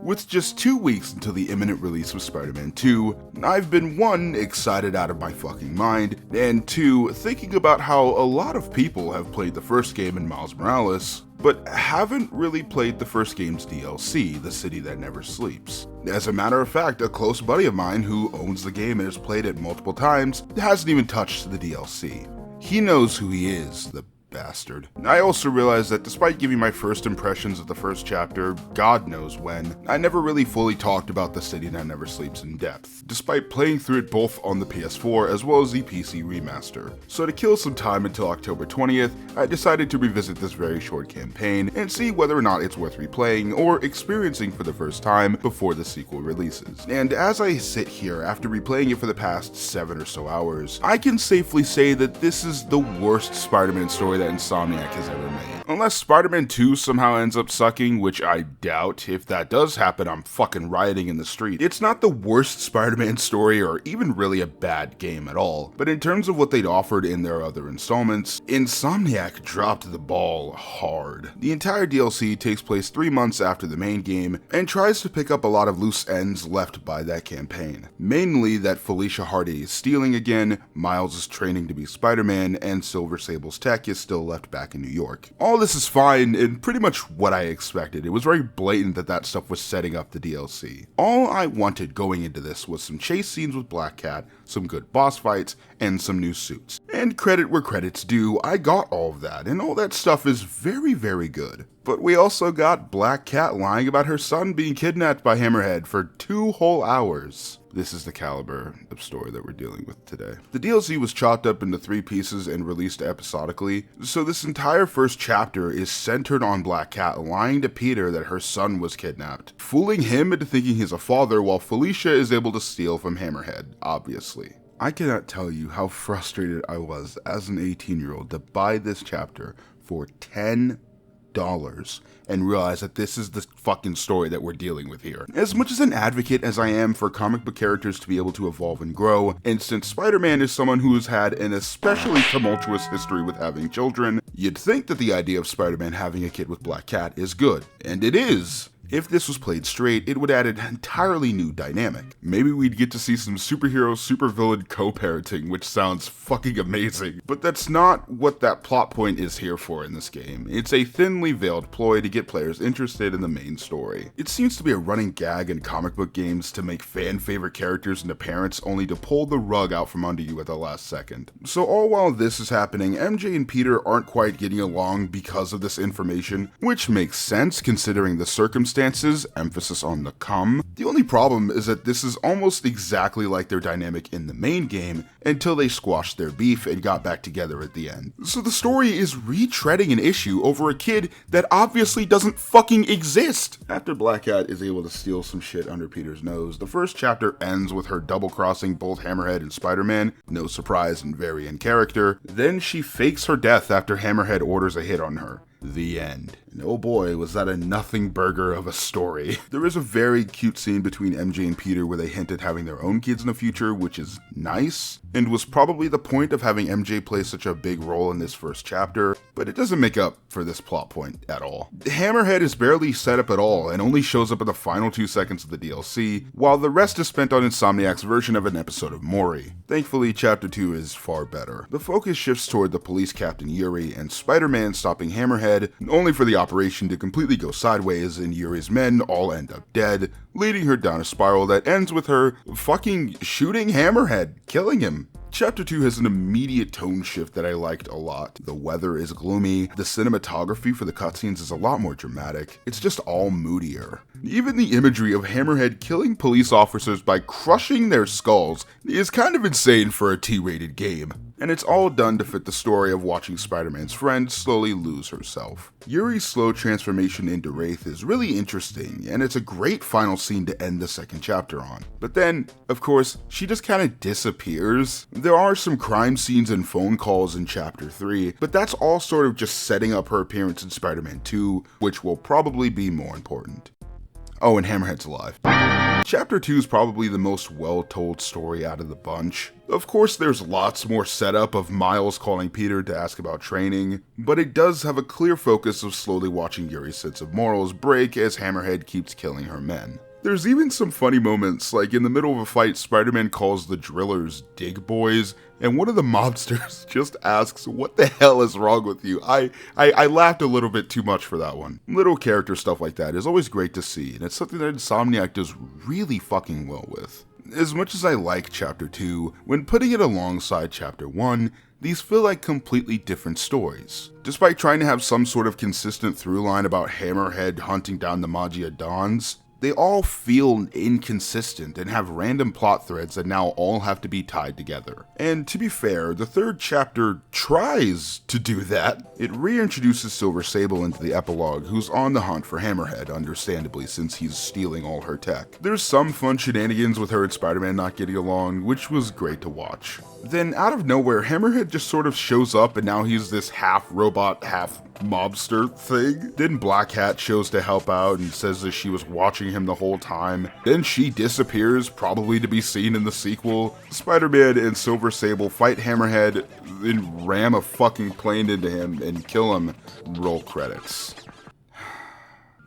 With just 2 weeks until the imminent release of Spider-Man 2, I've been 1, excited out of my fucking mind, and 2, thinking about how a lot of people have played the first game in Miles Morales, but haven't really played the first game's DLC, The City That Never Sleeps. As a matter of fact, a close buddy of mine who owns the game and has played it multiple times hasn't even touched the DLC. He knows who he is, the bastard. I also realized that despite giving my first impressions of the first chapter, God knows when, I never really fully talked about The City That Never Sleeps in depth, despite playing through it both on the PS4 as well as the PC remaster. So to kill some time until October 20th, I decided to revisit this very short campaign and see whether or not it's worth replaying or experiencing for the first time before the sequel releases. And as I sit here after replaying it for the past 7 or so hours, I can safely say that this is the worst Spider-Man story that Insomniac has ever made. Unless Spider-Man 2 somehow ends up sucking, which I doubt. If that does happen, I'm fucking rioting in the street. It's not the worst Spider-Man story or even really a bad game at all, but in terms of what they'd offered in their other installments, Insomniac dropped the ball hard. The entire DLC takes place 3 months after the main game and tries to pick up a lot of loose ends left by that campaign. Mainly that Felicia Hardy is stealing again, Miles is training to be Spider-Man, and Silver Sable's tech is still left back in New York. All this is fine and pretty much what I expected. It was very blatant that stuff was setting up the DLC. All I wanted going into this was some chase scenes with Black Cat, some good boss fights, and some new suits. And credit where credit's due, I got all of that, and all that stuff is very, very good. But we also got Black Cat lying about her son being kidnapped by Hammerhead for 2 whole hours. This is the caliber of story that we're dealing with today. The DLC was chopped up into 3 pieces and released episodically, so this entire first chapter is centered on Black Cat lying to Peter that her son was kidnapped, fooling him into thinking he's a father while Felicia is able to steal from Hammerhead, obviously. I cannot tell you how frustrated I was as an 18-year-old to buy this chapter for $10 and realize that this is the fucking story that we're dealing with here. As much as an advocate as I am for comic book characters to be able to evolve and grow, and since Spider-Man is someone who has had an especially tumultuous history with having children, you'd think that the idea of Spider-Man having a kid with Black Cat is good, and it is. If this was played straight, it would add an entirely new dynamic. Maybe we'd get to see some superhero, supervillain co-parenting, which sounds fucking amazing. But that's not what that plot point is here for in this game. It's a thinly veiled ploy to get players interested in the main story. It seems to be a running gag in comic book games to make fan-favorite characters into parents only to pull the rug out from under you at the last second. So all while this is happening, MJ and Peter aren't quite getting along because of this information, which makes sense considering the circumstances, emphasis on the come. The only problem is that this is almost exactly like their dynamic in the main game until they squashed their beef and got back together at the end. So the story is retreading an issue over a kid that obviously doesn't fucking exist. After Black Cat is able to steal some shit under Peter's nose, the first chapter ends with her double-crossing both Hammerhead and Spider-Man, no surprise and very in character. Then she fakes her death after Hammerhead orders a hit on her. The end. And oh boy, was that a nothing burger of a story. There is a very cute scene between MJ and Peter where they hint at having their own kids in the future, which is nice, and was probably the point of having MJ play such a big role in this first chapter, but it doesn't make up for this plot point at all. Hammerhead is barely set up at all and only shows up in the final 2 seconds of the DLC, while the rest is spent on Insomniac's version of an episode of Maury. Thankfully, Chapter 2 is far better. The focus shifts toward the police captain Yuri and Spider-Man stopping Hammerhead, only for the operation to completely go sideways and Yuri's men all end up dead, leading her down a spiral that ends with her fucking shooting Hammerhead, killing him. Chapter 2 has an immediate tone shift that I liked a lot. The weather is gloomy, the cinematography for the cutscenes is a lot more dramatic, it's just all moodier. Even the imagery of Hammerhead killing police officers by crushing their skulls is kind of insane for a T-rated game. And it's all done to fit the story of watching Spider-Man's friend slowly lose herself. Yuri's slow transformation into Wraith is really interesting, and it's a great final scene to end the second chapter on. But then, of course, she just kind of disappears. There are some crime scenes and phone calls in Chapter 3, but that's all sort of just setting up her appearance in Spider-Man 2, which will probably be more important. Oh, and Hammerhead's alive. Chapter 2 is probably the most well-told story out of the bunch. Of course, there's lots more setup of Miles calling Peter to ask about training, but it does have a clear focus of slowly watching Yuri's sense of morals break as Hammerhead keeps killing her men. There's even some funny moments, like in the middle of a fight, Spider-Man calls the drillers dig boys, and one of the mobsters just asks, "What the hell is wrong with you?" I laughed a little bit too much for that one. Little character stuff like that is always great to see, and it's something that Insomniac does really fucking well with. As much as I like Chapter 2, when putting it alongside Chapter 1, these feel like completely different stories. Despite trying to have some sort of consistent through line about Hammerhead hunting down the Maggia Dons, they all feel inconsistent and have random plot threads that now all have to be tied together. And to be fair, the third chapter tries to do that. It reintroduces Silver Sable into the epilogue, who's on the hunt for Hammerhead, understandably, since he's stealing all her tech. There's some fun shenanigans with her and Spider-Man not getting along, which was great to watch. Then, out of nowhere, Hammerhead just sort of shows up and now he's this half-robot, half-mobster thing. Then Black Hat shows to help out and says that she was watching him the whole time. Then she disappears, probably to be seen in the sequel. Spider-Man and Silver Sable fight Hammerhead, then ram a fucking plane into him and kill him. Roll credits.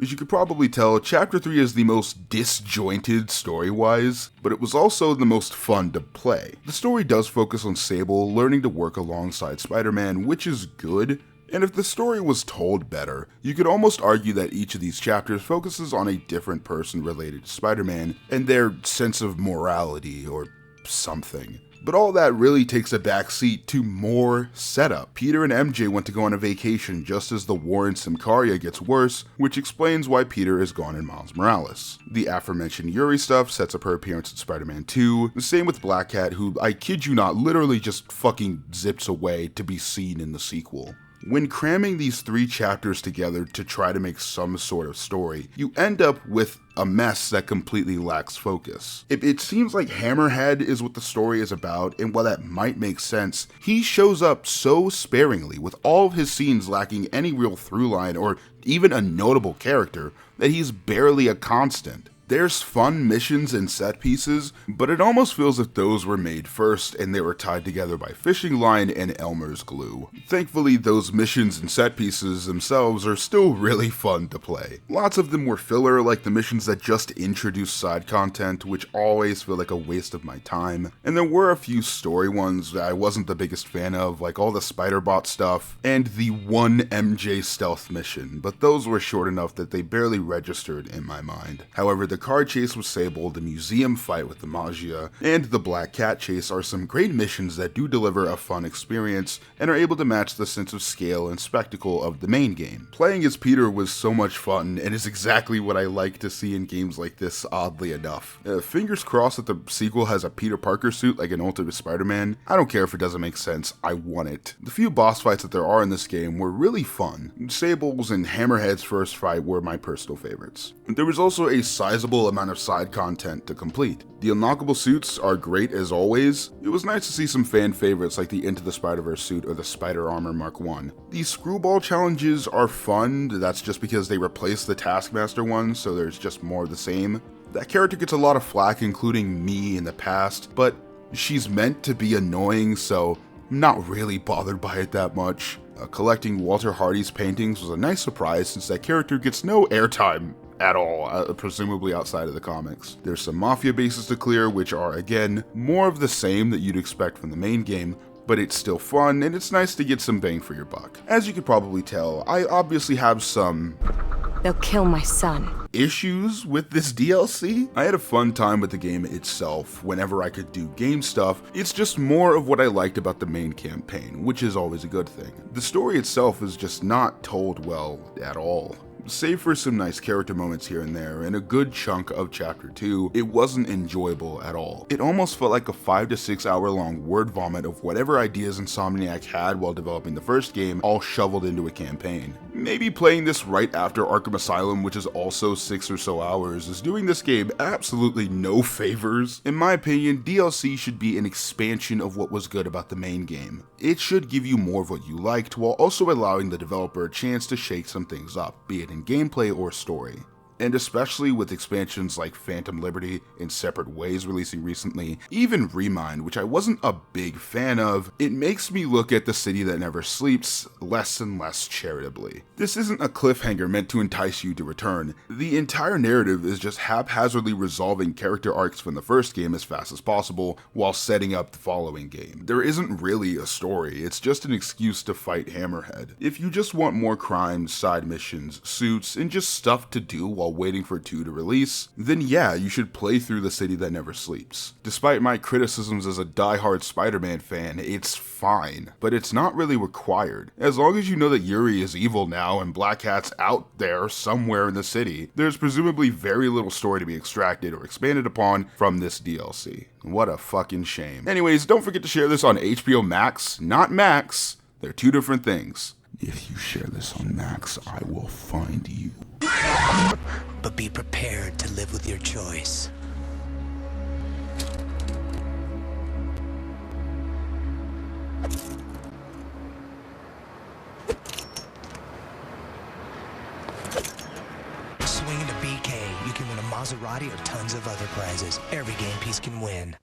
As you could probably tell, Chapter 3 is the most disjointed story-wise, but it was also the most fun to play. The story does focus on Sable learning to work alongside Spider-Man, which is good, and if the story was told better, you could almost argue that each of these chapters focuses on a different person related to Spider-Man and their sense of morality or something. But all that really takes a backseat to more setup. Peter and MJ went to go on a vacation just as the war in Symkaria gets worse, which explains why Peter is gone in Miles Morales. The aforementioned Yuri stuff sets up her appearance in Spider-Man 2, the same with Black Cat, who, I kid you not, literally just fucking zips away to be seen in the sequel. When cramming these 3 chapters together to try to make some sort of story, you end up with a mess that completely lacks focus. It seems like Hammerhead is what the story is about, and while that might make sense, he shows up so sparingly, with all of his scenes lacking any real through line or even a notable character, that he's barely a constant. There's fun missions and set pieces, but it almost feels like those were made first and they were tied together by fishing line and Elmer's glue. Thankfully, those missions and set pieces themselves are still really fun to play. Lots of them were filler, like the missions that just introduce side content, which always feel like a waste of my time. And there were a few story ones that I wasn't the biggest fan of, like all the Spider-Bot stuff and the one MJ stealth mission, but those were short enough that they barely registered in my mind. However, the car chase with Sable, the museum fight with the Maggia, and the Black Cat chase are some great missions that do deliver a fun experience and are able to match the sense of scale and spectacle of the main game. Playing as Peter was so much fun and is exactly what I like to see in games like this, oddly enough. Fingers crossed that the sequel has a Peter Parker suit like an Ultimate Spider-Man. I don't care if it doesn't make sense, I want it. The few boss fights that there are in this game were really fun. Sable's and Hammerhead's first fight were my personal favorites. There was also a sizable amount of side content to complete. The unlockable suits are great as always. It was nice to see some fan favorites like the Into the Spider-Verse suit or the Spider Armor Mark 1. These screwball challenges are fun, that's just because they replaced the Taskmaster one, so there's just more of the same. That character gets a lot of flack, including me in the past, but she's meant to be annoying, so I'm not really bothered by it that much. Collecting Walter Hardy's paintings was a nice surprise since that character gets no airtime at all, presumably outside of the comics. There's some Mafia bases to clear, which are, again, more of the same that you'd expect from the main game, but it's still fun, and it's nice to get some bang for your buck. As you could probably tell, I obviously have some "They'll kill my son" issues with this DLC. I had a fun time with the game itself whenever I could do game stuff. It's just more of what I liked about the main campaign, which is always a good thing. The story itself is just not told well at all. Save for some nice character moments here and there, and a good chunk of Chapter 2, it wasn't enjoyable at all. It almost felt like a 5 to 6 hour long word vomit of whatever ideas Insomniac had while developing the first game, all shoveled into a campaign. Maybe playing this right after Arkham Asylum, which is also 6 or so hours, is doing this game absolutely no favors. In my opinion, DLC should be an expansion of what was good about the main game. It should give you more of what you liked, while also allowing the developer a chance to shake some things up, be it in gameplay or story. And especially with expansions like Phantom Liberty in separate ways releasing recently, even Remind, which I wasn't a big fan of, it makes me look at the City That Never Sleeps less and less charitably. This isn't a cliffhanger meant to entice you to return. The entire narrative is just haphazardly resolving character arcs from the first game as fast as possible while setting up the following game. There isn't really a story, it's just an excuse to fight Hammerhead. If you just want more crimes, side missions, suits, and just stuff to do while waiting for 2 to release, then yeah, you should play through The City That Never Sleeps. Despite my criticisms as a diehard Spider-Man fan, it's fine, but it's not really required. As long as you know that Yuri is evil now and Black Cat's out there somewhere in the city, there's presumably very little story to be extracted or expanded upon from this DLC. What a fucking shame. Anyways, don't forget to share this on HBO Max, not Max. They're 2 different things. If you share this on Max, I will find you. But be prepared to live with your choice. Swing into BK, you can win a Maserati or tons of other prizes. Every game piece can win.